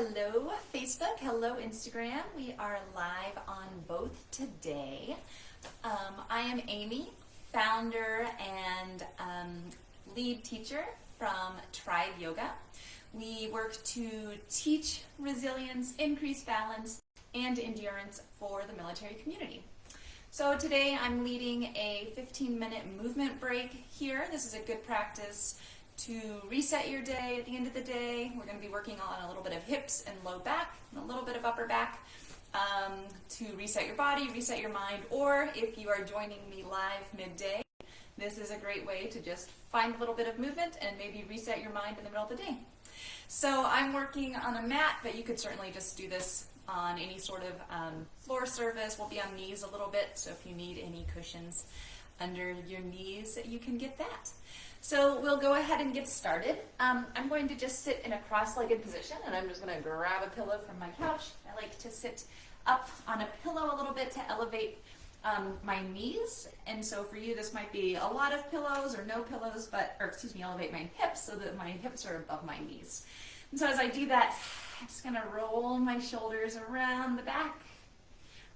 Hello Facebook, hello Instagram. We are live on both today. I am Amy, founder and lead teacher from Tribe Yoga. We work to teach resilience, increase balance, and endurance for the military community. So today I'm leading a 15-minute movement break here. This is a good practice to reset your day at the end of the day. We're going to be working on a little bit of hips and low back, and a little bit of upper back to reset your body, reset your mind, or if you are joining me live midday, this is a great way to just find a little bit of movement and maybe reset your mind in the middle of the day. So I'm working on a mat, but you could certainly just do this on any sort of floor surface. We'll be on knees a little bit, so if you need any cushions under your knees, you can get that. So we'll go ahead and get started. I'm going to just sit in a cross-legged position, and I'm just going to grab a pillow from my couch. I like to sit up on a pillow a little bit to elevate my knees, and so for you this might be a lot of pillows or no pillows, elevate my hips so that my hips are above my knees. And so as I do that, I'm just going to roll my shoulders around the back,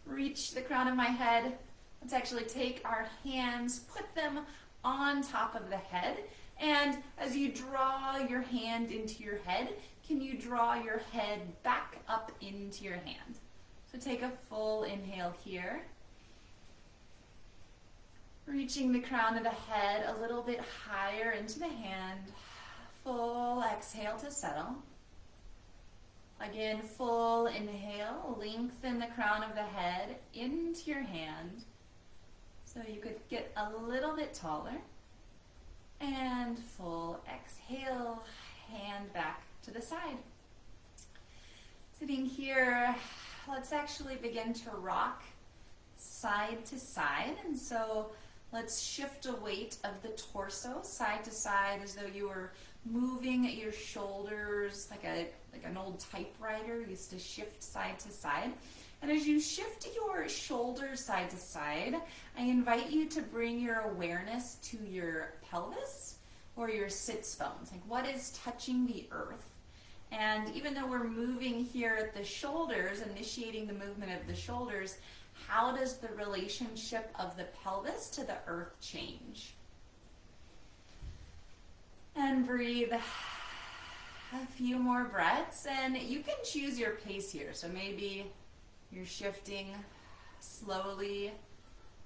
reach the crown of my head. Let's actually take our hands, put them on top of the head, and as you draw your hand into your head, can you draw your head back up into your hand? So take a full inhale here, reaching the crown of the head a little bit higher into the hand. Full exhale to settle. Again, full inhale, lengthen the crown of the head into your hand so you could get a little bit taller. And full exhale, hand back to the side. Sitting here, let's actually begin to rock side to side. And so let's shift a weight of the torso side to side as though you were moving your shoulders like an old typewriter used to shift side to side. And as you shift your shoulders side to side, I invite you to bring your awareness to your pelvis or your sits bones. Like, what is touching the earth? And even though we're moving here at the shoulders, initiating the movement of the shoulders, how does the relationship of the pelvis to the earth change? And breathe a few more breaths, and you can choose your pace here. So maybe you're shifting slowly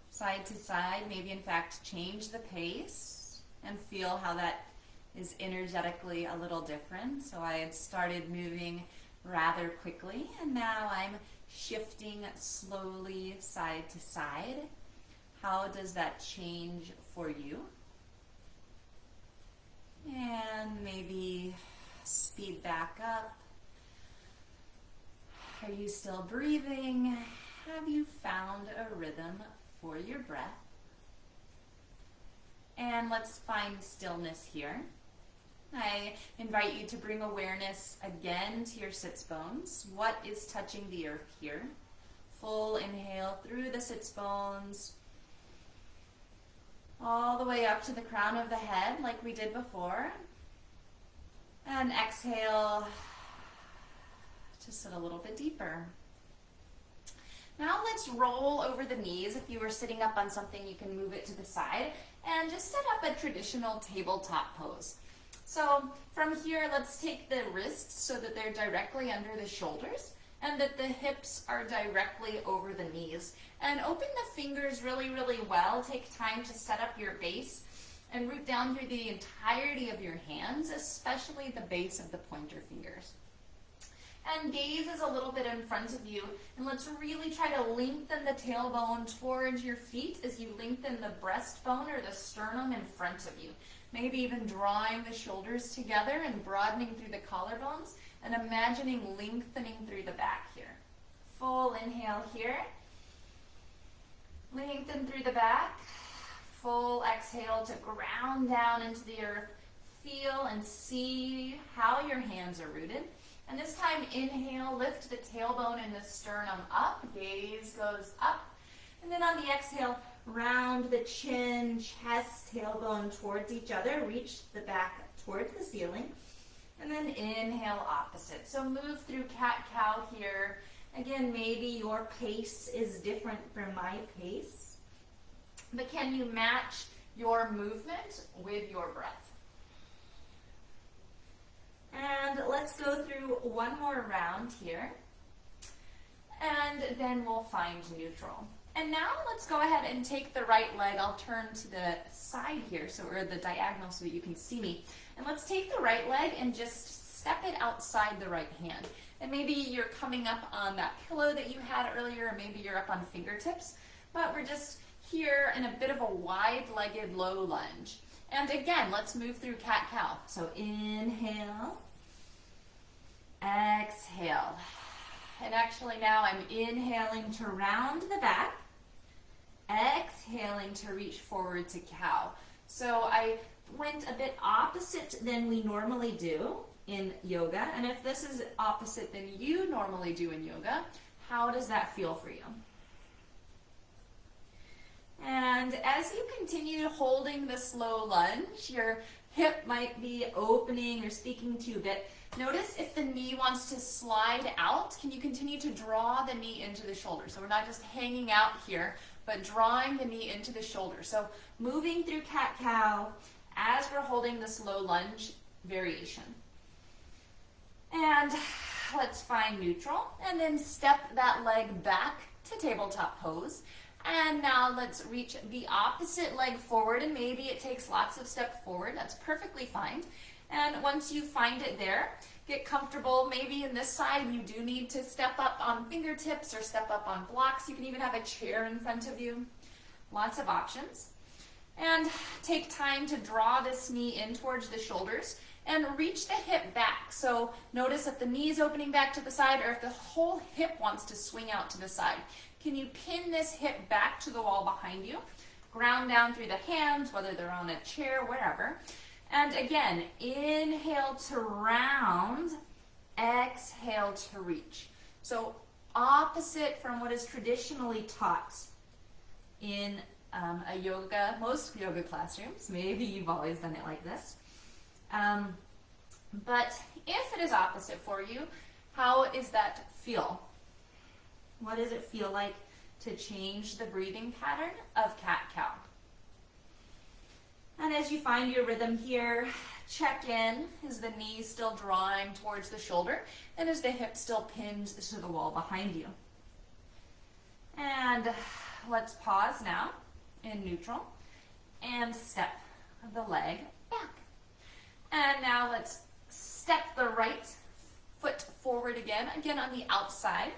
side to side. Maybe in fact change the pace and feel how that is energetically a little different. So I had started moving rather quickly, and now I'm shifting slowly side to side. How does that change for you? And maybe speed back up. Are you still breathing? Have you found a rhythm for your breath? And let's find stillness here. I invite you to bring awareness again to your sits bones. What is touching the earth here? Full inhale through the sits bones, all the way up to the crown of the head like we did before. And exhale to sit a little bit deeper. Now let's roll over the knees. If you were sitting up on something, you can move it to the side and just set up a traditional tabletop pose. So from here, let's take the wrists so that they're directly under the shoulders and that the hips are directly over the knees. And open the fingers really, really well. Take time to set up your base and root down through the entirety of your hands, especially the base of the pointer fingers. And gaze is a little bit in front of you, and let's really try to lengthen the tailbone towards your feet as you lengthen the breastbone or the sternum in front of you. Maybe even drawing the shoulders together and broadening through the collarbones and imagining lengthening through the back here. Full inhale here. Lengthen through the back. Full exhale to ground down into the earth. Feel and see how your hands are rooted. And this time, inhale, lift the tailbone and the sternum up. Gaze goes up. And then on the exhale, round the chin, chest, tailbone towards each other. Reach the back towards the ceiling. And then inhale, opposite. So move through cat-cow here. Again, maybe your pace is different from my pace, but can you match your movement with your breath? And let's go through one more round here, and then we'll find neutral. And now let's go ahead and take the right leg. I'll turn to the side here, or the diagonal so that you can see me. And let's take the right leg and just step it outside the right hand. And maybe you're coming up on that pillow that you had earlier, or maybe you're up on fingertips, but we're just here in a bit of a wide-legged low lunge. And again, let's move through cat-cow. So inhale, exhale. And actually now I'm inhaling to round the back, exhaling to reach forward to cow. So I went a bit opposite than we normally do in yoga. And if this is opposite than you normally do in yoga, how does that feel for you? And as you continue holding this low lunge, your hip might be opening or speaking to you a bit. Notice if the knee wants to slide out, can you continue to draw the knee into the shoulder? So we're not just hanging out here, but drawing the knee into the shoulder. So moving through cat-cow as we're holding this low lunge variation. And let's find neutral, and then step that leg back to tabletop pose. And now let's reach the opposite leg forward, and maybe it takes lots of steps forward. That's perfectly fine. And once you find it there, get comfortable. Maybe in this side you do need to step up on fingertips or step up on blocks. You can even have a chair in front of you. Lots of options. And take time to draw this knee in towards the shoulders and reach the hip back. So notice if the knee is opening back to the side or if the whole hip wants to swing out to the side. Can you pin this hip back to the wall behind you? Ground down through the hands, whether they're on a chair, wherever. And again, inhale to round, exhale to reach. So opposite from what is traditionally taught in most yoga classrooms. Maybe you've always done it like this. But if it is opposite for you, how does that feel? What does it feel like to change the breathing pattern of cat-cow? And as you find your rhythm here, check in. Is the knee still drawing towards the shoulder? And is the hip still pinned to the wall behind you? And let's pause now in neutral and step the leg back. And now let's step the right foot forward again on the outside.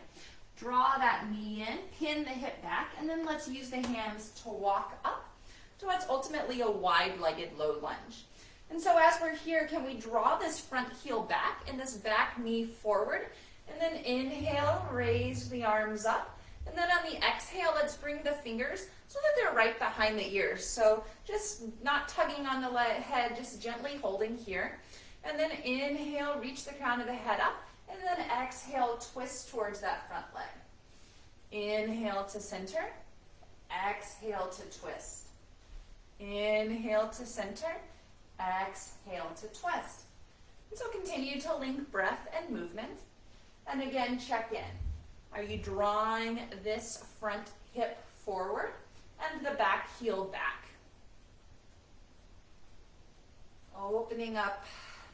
Draw that knee in, pin the hip back, and then let's use the hands to walk up to what's ultimately a wide-legged low lunge. And so as we're here, can we draw this front heel back and this back knee forward? And then inhale, raise the arms up. And then on the exhale, let's bring the fingers so that they're right behind the ears. So just not tugging on the head, just gently holding here. And then inhale, reach the crown of the head up. And then exhale, twist towards that front leg. Inhale to center. Exhale to twist. Inhale to center. Exhale to twist. And so continue to link breath and movement. And again, check in. Are you drawing this front hip forward and the back heel back? Opening up,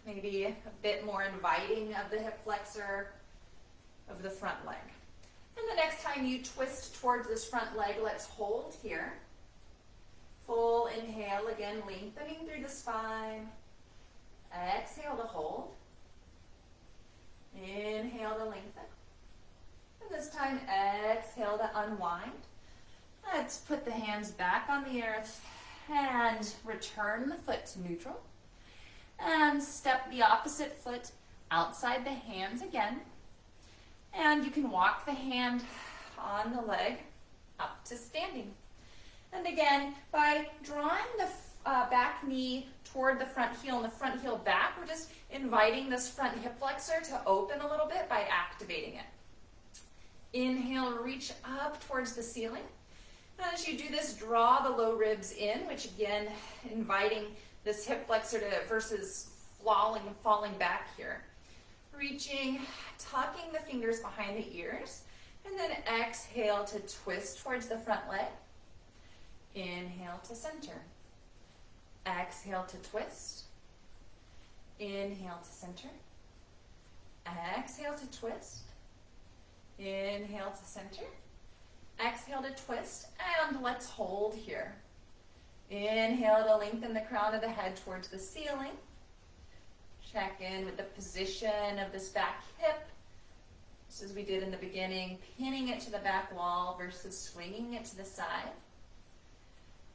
maybe a bit more inviting of the hip flexor of the front leg. And the next time you twist towards this front leg, let's hold here. Full inhale, again, lengthening through the spine. Exhale to hold. Inhale to lengthen. And this time, exhale to unwind. Let's put the hands back on the earth and return the foot to neutral. And step the opposite foot outside the hands again. And you can walk the hand on the leg up to standing. And again, by drawing the back knee toward the front heel and the front heel back, we're just inviting this front hip flexor to open a little bit by activating it. Inhale, reach up towards the ceiling. And as you do this, draw the low ribs in, which again, inviting this hip flexor to versus falling back here. Reaching, tucking the fingers behind the ears, and then exhale to twist towards the front leg. Inhale to center. Exhale to twist. Inhale to center. Exhale to twist. Inhale to center. Exhale to twist, and let's hold here. Inhale to lengthen the crown of the head towards the ceiling. Check in with the position of this back hip. Just as we did in the beginning, pinning it to the back wall versus swinging it to the side.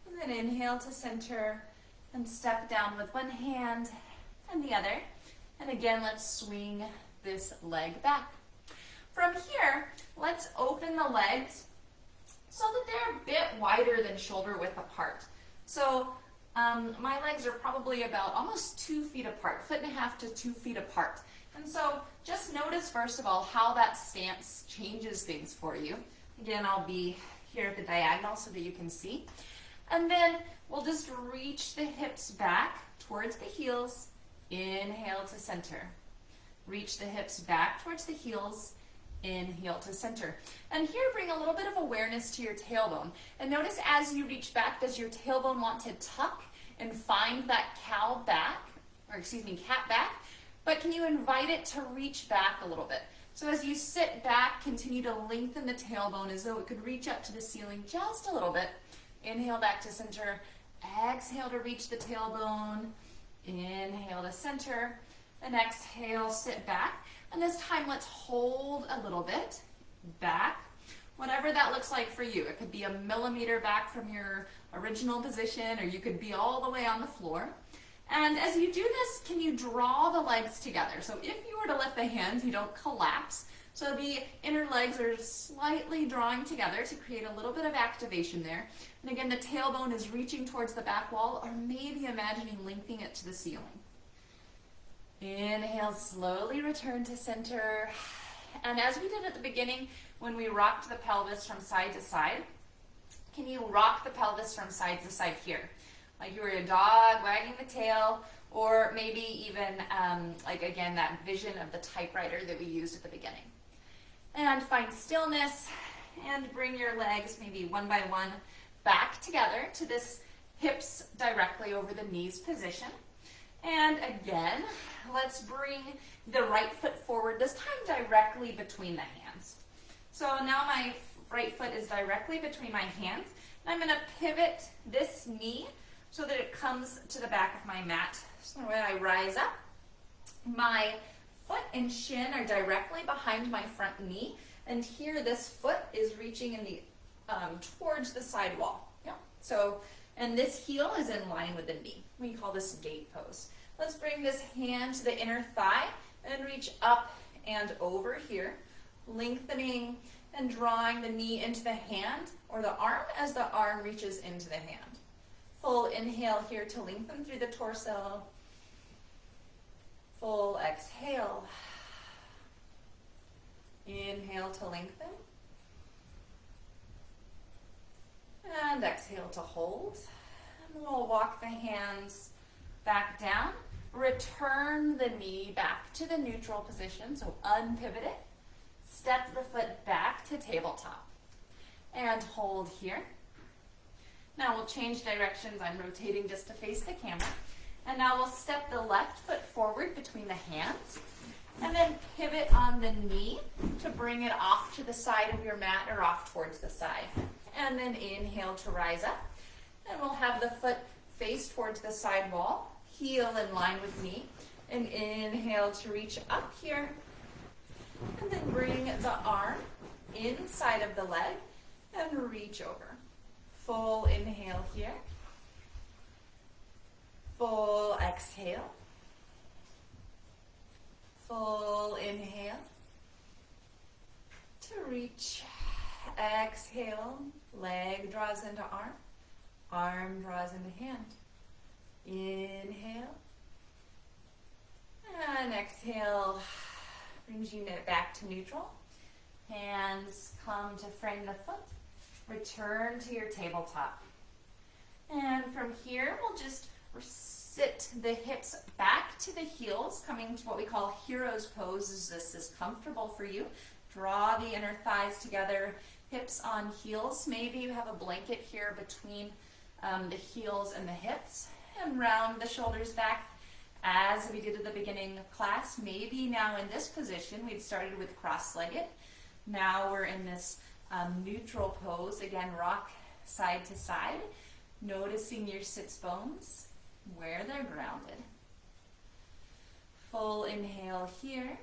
And then inhale to center and step down with one hand and the other. And again, let's swing this leg back. From here, let's open the legs so that they're a bit wider than shoulder width apart. So my legs are probably about almost 2 feet apart, 1.5 to 2 feet apart. And so just notice first of all how that stance changes things for you. Again, I'll be here at the diagonal so that you can see. And then we'll just reach the hips back towards the heels. Inhale to center. Reach the hips back towards the heels. Inhale to center. And here, bring a little bit of awareness to your tailbone. And notice as you reach back, does your tailbone want to tuck and find that cat back? But can you invite it to reach back a little bit? So as you sit back, continue to lengthen the tailbone as though it could reach up to the ceiling just a little bit. Inhale back to center. Exhale to reach the tailbone. Inhale to center. And exhale, sit back. And this time, let's hold a little bit back, whatever that looks like for you. It could be 1 millimeter back from your original position, or you could be all the way on the floor. And as you do this, can you draw the legs together? So if you were to lift the hands, you don't collapse. So the inner legs are slightly drawing together to create a little bit of activation there. And again, the tailbone is reaching towards the back wall, or maybe imagining linking it to the ceiling. Inhale, slowly return to center. And as we did at the beginning, when we rocked the pelvis from side to side, can you rock the pelvis from side to side here? Like you were a dog wagging the tail, or maybe even, again, that vision of the typewriter that we used at the beginning. And find stillness, and bring your legs, maybe one by one, back together to this hips directly over the knees position. And again, let's bring the right foot forward, this time directly between the hands. So now my right foot is directly between my hands. And I'm going to pivot this knee so that it comes to the back of my mat. So when I rise up, my foot and shin are directly behind my front knee. And here this foot is reaching in the towards the side wall. Yeah. So, and this heel is in line with the knee. We call this gate pose. Let's bring this hand to the inner thigh and reach up and over here, lengthening and drawing the knee into the hand or the arm as the arm reaches into the hand. Full inhale here to lengthen through the torso. Full exhale. Inhale to lengthen. And exhale to hold. And we'll walk the hands back down. Return the knee back to the neutral position, so unpivot it. Step the foot back to tabletop. And hold here. Now we'll change directions. I'm rotating just to face the camera. And now we'll step the left foot forward between the hands. And then pivot on the knee to bring it off to the side of your mat or off towards the side. And then inhale to rise up. And we'll have the foot face towards the side wall. Heel in line with knee, and inhale to reach up here, and then bring the arm inside of the leg and reach over. Full inhale here, full exhale, full inhale to reach, exhale, leg draws into arm draws into hand. Inhale, and exhale, brings you back to neutral. Hands come to frame the foot. Return to your tabletop. And from here, we'll just Sit the hips back to the heels, coming to what we call hero's pose, as this is comfortable for you. Draw the inner thighs together, hips on heels. Maybe you have a blanket here between the heels and the hips, and round the shoulders back as we did at the beginning of class. Maybe now in this position, we'd started with cross-legged. Now we're in this neutral pose. Again, rock side to side, noticing your sits bones, where they're grounded. Full inhale here,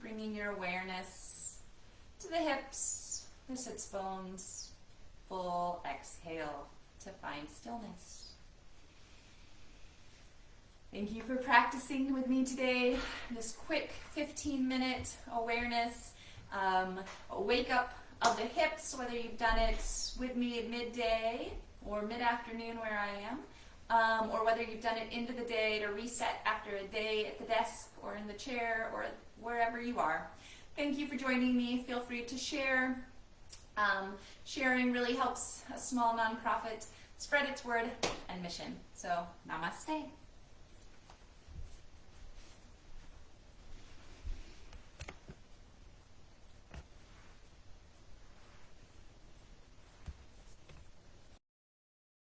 bringing your awareness to the hips, the sits bones. Full exhale to find stillness. Thank you for practicing with me today. This quick 15-minute awareness, wake up of the hips, whether you've done it with me at midday or mid-afternoon where I am, or whether you've done it into the day to reset after a day at the desk or in the chair or wherever you are. Thank you for joining me. Feel free to share. Sharing really helps a small nonprofit spread its word and mission. So, namaste.